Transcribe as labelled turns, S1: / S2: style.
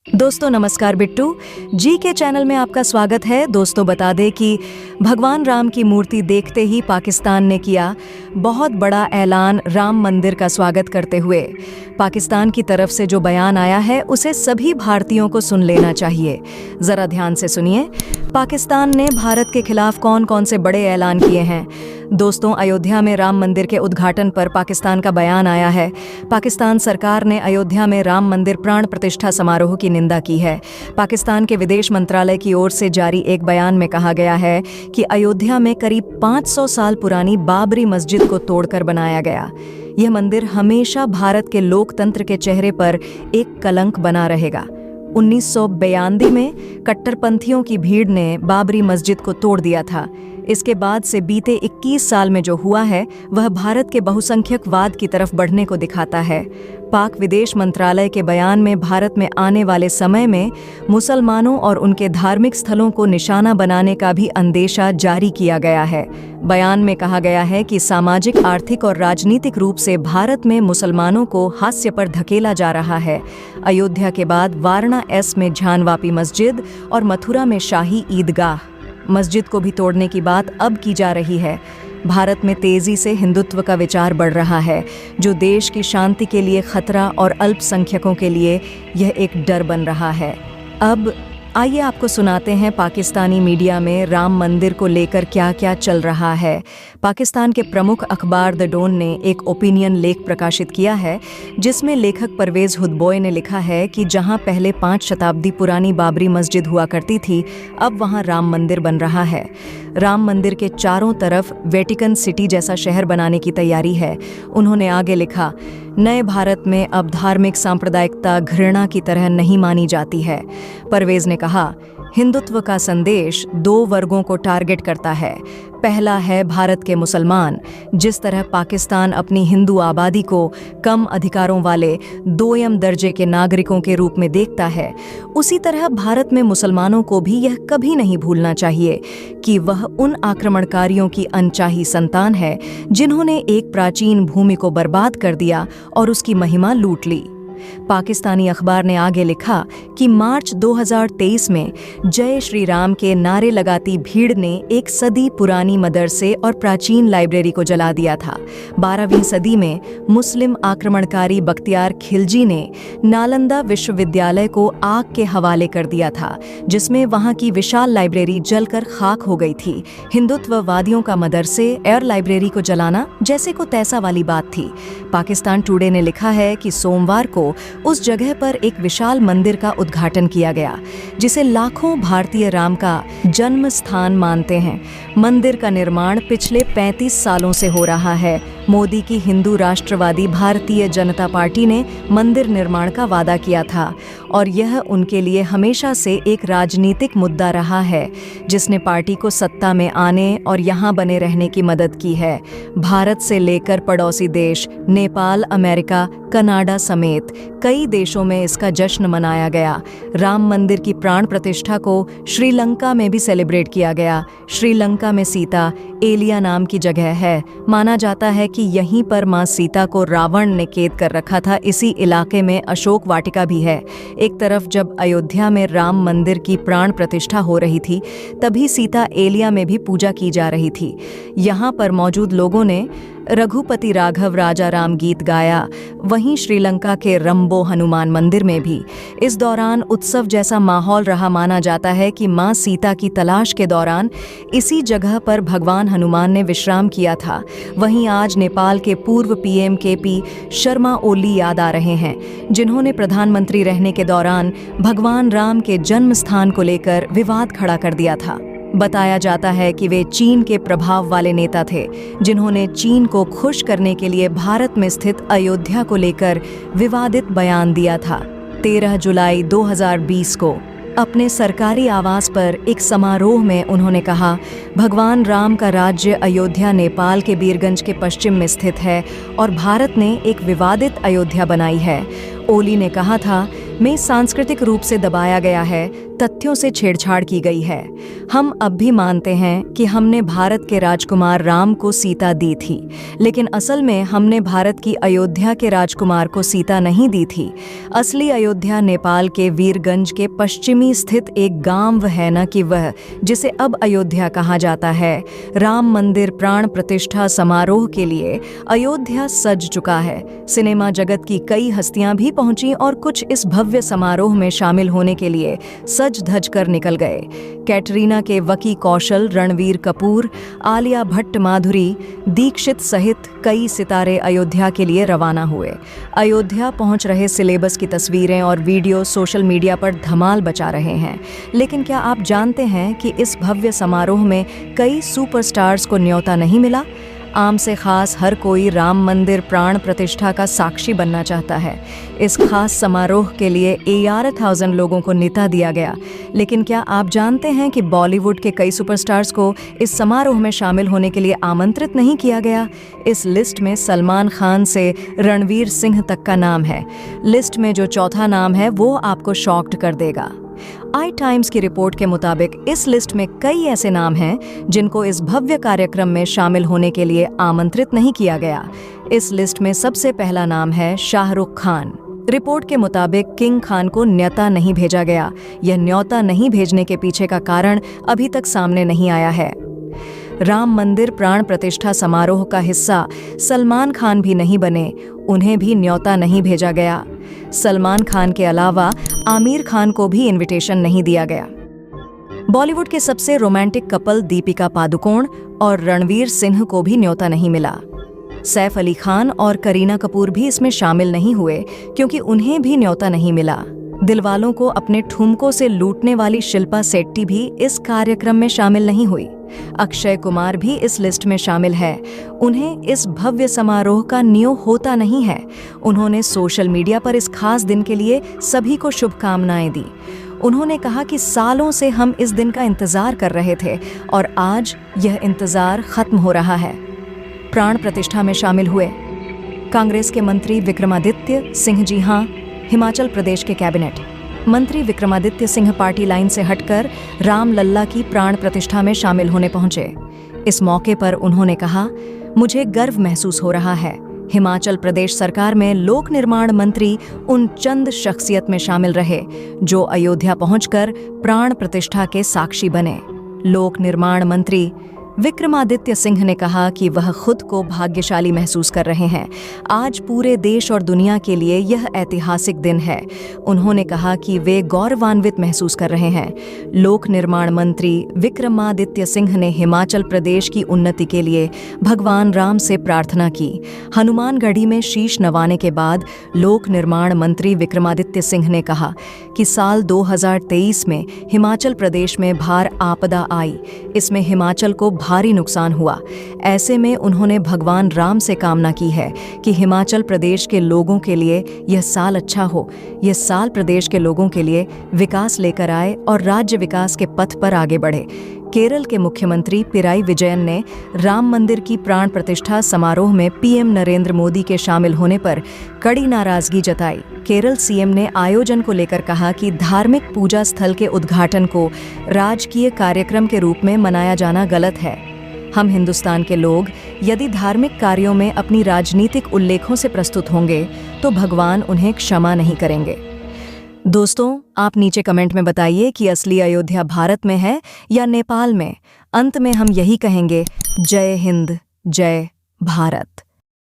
S1: दोस्तों नमस्कार। बिट्टू जी के चैनल में आपका स्वागत है। दोस्तों बता दें कि भगवान राम की मूर्ति देखते ही पाकिस्तान ने किया बहुत बड़ा ऐलान राम मंदिर का स्वागत करते हुए। पाकिस्तान की तरफ से जो बयान आया है उसे सभी भारतीयों को सुन लेना चाहिए। जरा ध्यान से सुनिए। पाकिस्तान ने भारत के खिलाफ कौन कौन से बड़े ऐलान किए हैं। दोस्तों, अयोध्या में राम मंदिर के उद्घाटन पर पाकिस्तान का बयान आया है। पाकिस्तान सरकार ने अयोध्या में राम मंदिर प्राण प्रतिष्ठा समारोह की निंदा की है। पाकिस्तान के विदेश मंत्रालय की ओर से जारी एक बयान में कहा गया है कि अयोध्या में करीब 500 साल पुरानी बाबरी मस्जिद को तोड़कर बनाया गया। यह मंदिर हमेशा भारत के लोकतंत्र के चेहरे पर एक कलंक बना रहेगा। 1992 में कट्टरपंथियों की भीड़ ने बाबरी मस्जिद को तोड़ दिया था। इसके बाद से बीते 21 साल में जो हुआ है वह भारत के बहुसंख्यकवाद की तरफ बढ़ने को दिखाता है। पाक विदेश मंत्रालय के बयान में भारत में आने वाले समय में मुसलमानों और उनके धार्मिक स्थलों को निशाना बनाने का भी अंदेशा जारी किया गया है। बयान में कहा गया है कि सामाजिक, आर्थिक और राजनीतिक रूप से भारत में मुसलमानों को हास्य पर धकेला जा रहा है। अयोध्या के बाद वाराणसी में झानवापी मस्जिद और मथुरा में शाही ईदगाह मस्जिद को भी तोड़ने की बात अब की जा रही है। भारत में तेजी से हिंदुत्व का विचार बढ़ रहा है, जो देश की शांति के लिए खतरा और अल्पसंख्यकों के लिए यह एक डर बन रहा है। अब आइए आपको सुनाते हैं पाकिस्तानी मीडिया में राम मंदिर को लेकर क्या क्या चल रहा है। पाकिस्तान के प्रमुख अखबार द डॉन ने एक ओपिनियन लेख प्रकाशित किया है, जिसमें लेखक परवेज हुदबॉय ने लिखा है कि जहां पहले 5 शताब्दी पुरानी बाबरी मस्जिद हुआ करती थी, अब वहां राम मंदिर बन रहा है। राम मंदिर के चारों तरफ वेटिकन सिटी जैसा शहर बनाने की तैयारी है। उन्होंने आगे लिखा, नए भारत में अब धार्मिक सांप्रदायिकता घृणा की तरह नहीं मानी जाती है। परवेज ने कहा, हिंदुत्व का संदेश 2 वर्गों को टारगेट करता है। पहला है भारत के मुसलमान। जिस तरह पाकिस्तान अपनी हिंदू आबादी को कम अधिकारों वाले 2ym दर्जे के नागरिकों के रूप में देखता है, उसी तरह भारत में मुसलमानों को भी यह कभी नहीं भूलना चाहिए कि वह उन आक्रमणकारियों की अनचाही संतान है जिन्होंने एक प्राचीन भूमि को बर्बाद कर दिया और उसकी महिमा लूट ली। पाकिस्तानी अखबार ने आगे लिखा कि मार्च 2023 में जय श्री राम के नारे लगाती भीड़ ने एक सदी पुरानी मदरसे और प्राचीन लाइब्रेरी को जला दिया था। 12वीं सदी में मुस्लिम आक्रमणकारी बख्तियार खिलजी ने नालंदा विश्वविद्यालय को आग के हवाले कर दिया था, जिसमें वहां की विशाल लाइब्रेरी जलकर खाक हो गई थी। हिंदुत्ववादियों का मदरसे और लाइब्रेरी को जलाना जैसे को तैसा वाली बात थी। पाकिस्तान टुडे ने लिखा है कि सोमवार को उस जगह पर एक विशाल मंदिर का उद्घाटन किया गया, जिसे लाखों भारतीय राम का जन्म स्थान मानते हैं। मंदिर का निर्माण पिछले 35 सालों से हो रहा है। मोदी की हिंदू राष्ट्रवादी भारतीय जनता पार्टी ने मंदिर निर्माण का वादा किया था और यह उनके लिए हमेशा से एक राजनीतिक मुद्दा रहा है, जिसने पार्टी को सत्ता में आने और यहाँ बने रहने की मदद की है। भारत से लेकर पड़ोसी देश नेपाल, अमेरिका, कनाडा समेत कई देशों में इसका जश्न मनाया गया। राम मंदिर की प्राण प्रतिष्ठा को श्रीलंका में भी सेलिब्रेट किया गया। श्रीलंका में सीता एलिया नाम की जगह है। माना जाता है कि यहीं पर मां सीता को रावण ने कैद कर रखा था। इसी इलाके में अशोक वाटिका भी है। एक तरफ जब अयोध्या में राम मंदिर की प्राण प्रतिष्ठा हो रही थी, तभी सीता एलिया में भी पूजा की जा रही थी। यहाँ पर मौजूद लोगों ने रघुपति राघव राजा राम गीत गाया। वहीं श्रीलंका के रंबो हनुमान मंदिर में भी इस दौरान उत्सव जैसा माहौल रहा। माना जाता है कि मां सीता की तलाश के दौरान इसी जगह पर भगवान हनुमान ने विश्राम किया था। वहीं आज नेपाल के पूर्व पीएम केपी शर्मा ओली याद आ रहे हैं, जिन्होंने प्रधानमंत्री रहने के दौरान भगवान राम के जन्म स्थान को लेकर विवाद खड़ा कर दिया था। बताया जाता है कि वे चीन के प्रभाव वाले नेता थे, जिन्होंने चीन को खुश करने के लिए भारत में स्थित अयोध्या को लेकर विवादित बयान दिया था। 13 जुलाई 2020 को अपने सरकारी आवास पर एक समारोह में उन्होंने कहा, भगवान राम का राज्य अयोध्या नेपाल के बीरगंज के पश्चिम में स्थित है और भारत ने एक विवादित अयोध्या बनाई है। ओली ने कहा था, में सांस्कृतिक रूप से दबाया गया है, तथ्यों से छेड़छाड़ की गई है। हम अब भी मानते हैं कि हमने भारत के राजकुमार राम को सीता दी थी, लेकिन असल में हमने भारत की अयोध्या के राजकुमार को सीता नहीं दी थी। असली अयोध्या नेपाल के वीरगंज के पश्चिमी स्थित एक गांव है, न कि वह जिसे अब अयोध्या कहा जाता है। राम मंदिर प्राण प्रतिष्ठा समारोह के लिए अयोध्या सज चुका है। सिनेमा जगत की कई हस्तियां भी पहुंची और कुछ इस भव्य समारोह में शामिल होने के लिए सज धज कर निकल गए। कैटरीना के वकी कौशल, रणवीर कपूर, आलिया भट्ट, माधुरी दीक्षित सहित कई सितारे अयोध्या के लिए रवाना हुए। अयोध्या पहुंच रहे सिलेबस की तस्वीरें और वीडियो सोशल मीडिया पर धमाल मचा रहे हैं। लेकिन क्या आप जानते हैं कि इस भव्य समारोह में कई सुपरस्टार्स को न्योता नहीं मिला? आम से खास हर कोई राम मंदिर प्राण प्रतिष्ठा का साक्षी बनना चाहता है। इस खास समारोह के लिए 11,000 लोगों को न्योता दिया गया। लेकिन क्या आप जानते हैं कि बॉलीवुड के कई सुपरस्टार्स को इस समारोह में शामिल होने के लिए आमंत्रित नहीं किया गया? इस लिस्ट में सलमान खान से रणवीर सिंह तक का नाम है। लिस्ट में जो चौथा नाम है वो आपको शॉक्ड कर देगा। आई टाइम्स की रिपोर्ट के मुताबिक इस लिस्ट में कई ऐसे नाम हैं जिनको इस भव्य कार्यक्रम में शामिल होने के लिए आमंत्रित नहीं किया गया। इस लिस्ट में सबसे पहला नाम है शाहरुख खान। रिपोर्ट के मुताबिक किंग खान को न्योता नहीं भेजा गया। यह न्योता नहीं भेजने के पीछे का कारण अभी तक सामने नहीं आया है। राम मंदिर प्राण प्रतिष्ठा समारोह का हिस्सा सलमान खान भी नहीं बने, उन्हें भी न्योता नहीं भेजा गया। सलमान खान के अलावा आमिर खान को भी इनविटेशन नहीं दिया गया। बॉलीवुड के सबसे रोमांटिक कपल दीपिका पादुकोण और रणवीर सिंह को भी न्योता नहीं मिला। सैफ अली खान और करीना कपूर भी इसमें शामिल नहीं हुए क्योंकि उन्हें भी न्योता नहीं मिला। दिलवालों को अपने ठुमकों से लूटने वाली शिल्पा शेट्टी भी इस कार्यक्रम में शामिल नहीं हुई। अक्षय कुमार भी इस लिस्ट में शामिल है। उन्हें इस भव्य समारोह का न्यो होता नहीं है। उन्होंने सोशल मीडिया पर इस खास दिन के लिए सभी को शुभकामनाएं दी। उन्होंने कहा कि सालों से हम इस दिन का इंतजार कर रहे थे और आज यह इंतजार खत्म हो रहा है। प्राण प्रतिष्ठा में शामिल हुए कांग्रेस के मंत्री विक्रमादित्य सिंह। जी हां, हिमाचल प्रदेश के कैबिनेट मंत्री विक्रमादित्य सिंह पार्टी लाइन से हटकर राम लल्ला की प्राण प्रतिष्ठा में शामिल होने पहुंचे। इस मौके पर उन्होंने कहा, मुझे गर्व महसूस हो रहा है। हिमाचल प्रदेश सरकार में लोक निर्माण मंत्री उन चंद शख्सियत में शामिल रहे जो अयोध्या पहुंचकर प्राण प्रतिष्ठा के साक्षी बने। लोक निर्माण मंत्री विक्रमादित्य सिंह ने कहा कि वह खुद को भाग्यशाली महसूस कर रहे हैं। आज पूरे देश और दुनिया के लिए यह ऐतिहासिक दिन है। उन्होंने कहा कि वे गौरवान्वित महसूस कर रहे हैं। लोक निर्माण मंत्री विक्रमादित्य सिंह ने हिमाचल प्रदेश की उन्नति के लिए भगवान राम से प्रार्थना की। हनुमानगढ़ी में शीश नवाने के बाद लोक निर्माण मंत्री विक्रमादित्य सिंह ने कहा कि साल 2023 में हिमाचल प्रदेश में भार आपदा आई। इसमें हिमाचल को भारी नुकसान हुआ। ऐसे में उन्होंने भगवान राम से कामना की है कि हिमाचल प्रदेश के लोगों के लिए यह साल अच्छा हो, यह साल प्रदेश के लोगों के लिए विकास लेकर आए और राज्य विकास के पथ पर आगे बढ़े। केरल के मुख्यमंत्री पिराई विजयन ने राम मंदिर की प्राण प्रतिष्ठा समारोह में पीएम नरेंद्र मोदी के शामिल होने पर कड़ी नाराजगी जताई। केरल सीएम ने आयोजन को लेकर कहा कि धार्मिक पूजा स्थल के उद्घाटन को राजकीय कार्यक्रम के रूप में मनाया जाना गलत है। हम हिंदुस्तान के लोग यदि धार्मिक कार्यों में अपनी राजनीतिक उल्लेखों से प्रस्तुत होंगे तो भगवान उन्हें क्षमा नहीं करेंगे। दोस्तों, आप नीचे कमेंट में बताइए कि असली अयोध्या भारत में है या नेपाल में। अंत में हम यही कहेंगे, जय हिंद, जय भारत।